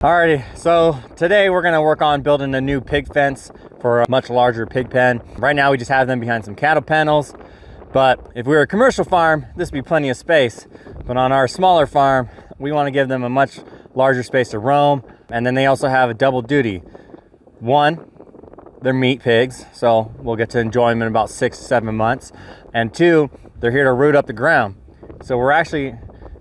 Alrighty, so today we're gonna work on building a new pig fence for a much larger pig pen. Right now we just have them behind some cattle panels, but if we were a commercial farm, this would be plenty of space. But on our smaller farm, we wanna give them a much larger space to roam. And then they also have a double duty. One, they're meat pigs, so we'll get to enjoy them in about 6 to 7 months. And two, they're here to root up the ground. So we're actually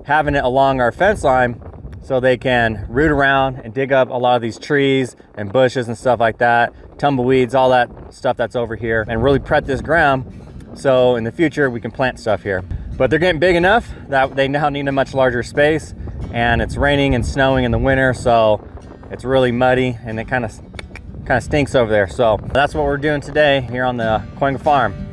having it along our fence line so they can root around and dig up a lot of these trees and bushes and stuff like that, tumbleweeds, all that stuff that's over here, and really prep this ground so in the future we can plant stuff here. But they're getting big enough that they now need a much larger space, and it's raining and snowing in the winter, so it's really muddy and it kind of stinks over there. So that's what we're doing today here on the Cahuenga farm.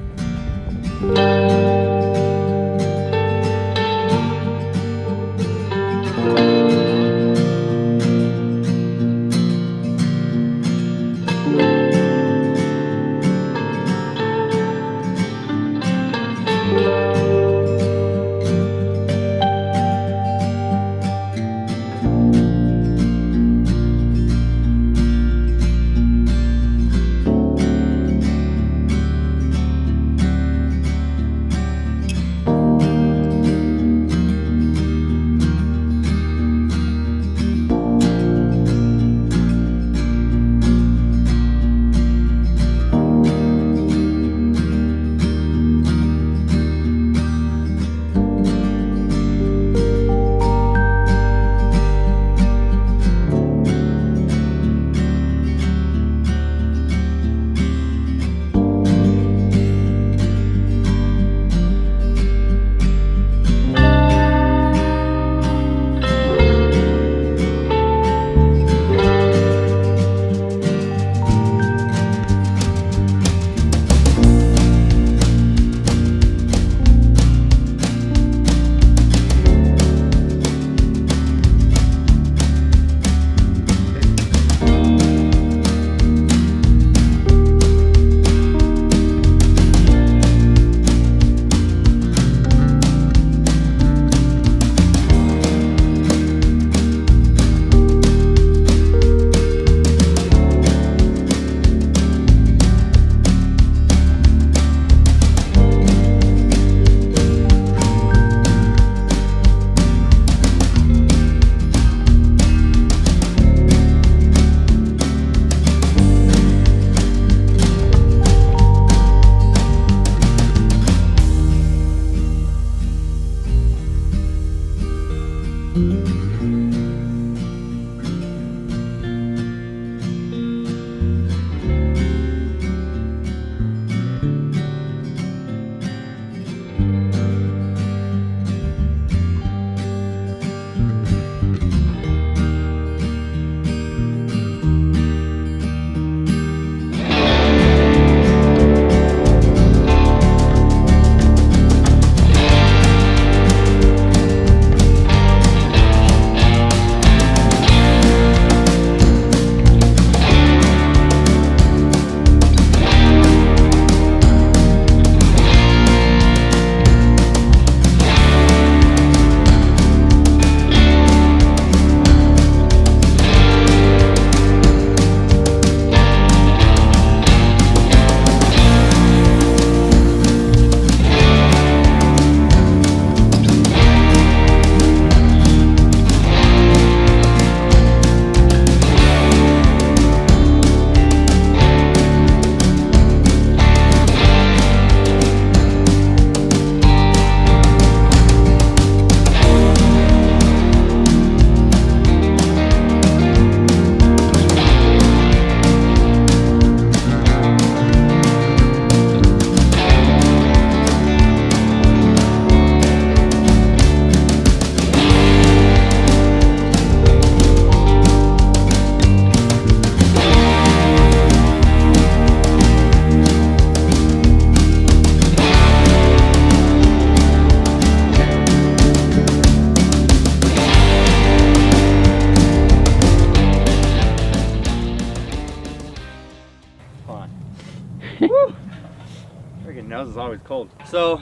Freaking nose is always cold. So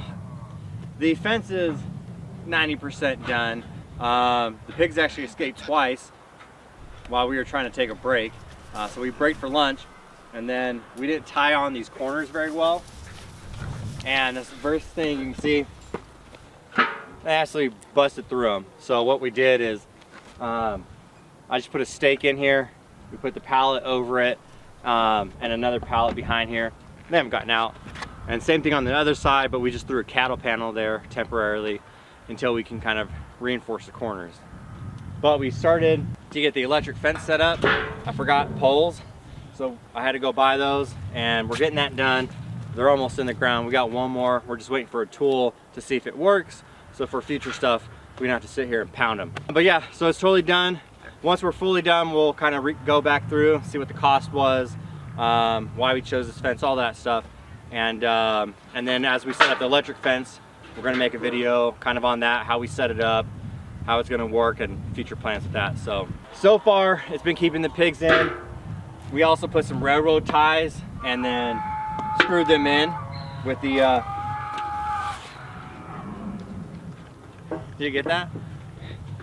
the fence is 90% done. The pigs actually escaped twice. while we were trying to take a break. So we break for lunch, and then we didn't tie on these corners very well. And this first thing you can see, they actually busted through them. So what we did is, I just put a stake in here. We put the pallet over it, and another pallet behind here. They haven't gotten out. And same thing on the other side, but we just threw a cattle panel there temporarily until we can kind of reinforce the corners. But we started to get the electric fence set up. I forgot poles, so I had to go buy those, and we're getting that done. They're almost in the ground. We got one more. We're just waiting for a tool to see if it works. So for future stuff, we don't have to sit here and pound them. But yeah, so it's totally done. Once we're fully done, we'll kind of go back through, see what the cost was, why we chose this fence, all that stuff. And then as we set up the electric fence, we're gonna make a video kind of on that, how we set it up, how it's gonna work, and future plans with that. So far, it's been keeping the pigs in. We also put some railroad ties and then screwed them in with the, did you get that?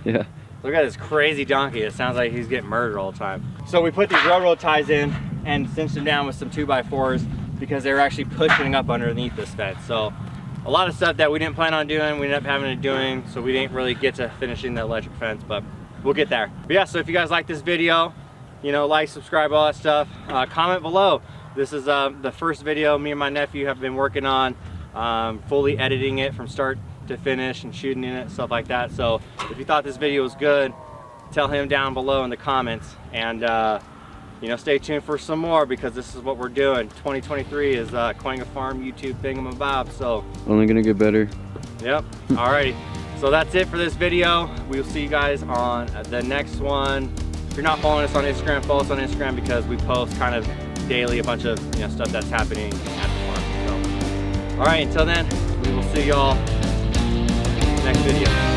Yeah. Look at this crazy donkey. It sounds like he's getting murdered all the time. So we put these railroad ties in and cinched them down with some 2x4s because they were actually pushing up underneath this fence. So a lot of stuff that we didn't plan on doing, we ended up having to doing, so we didn't really get to finishing the electric fence, but we'll get there. But yeah, so if you guys like this video, you know, like, subscribe, all that stuff, comment below. This is the first video me and my nephew have been working on, fully editing it from start to finish and shooting in it, stuff like that. So if you thought this video was good, tell him down below in the comments, and you know, stay tuned for some more, because this is what we're doing. 2023 is Cahuenga Farm YouTube thingamabob, so Only gonna get better. yep. Alrighty, so that's it for this video. We will see you guys on the next one. If you're not following us on Instagram, follow us on Instagram, because we post kind of daily a bunch of, you know, stuff that's happening at the farm. So alright, until then, we will see y'all next video.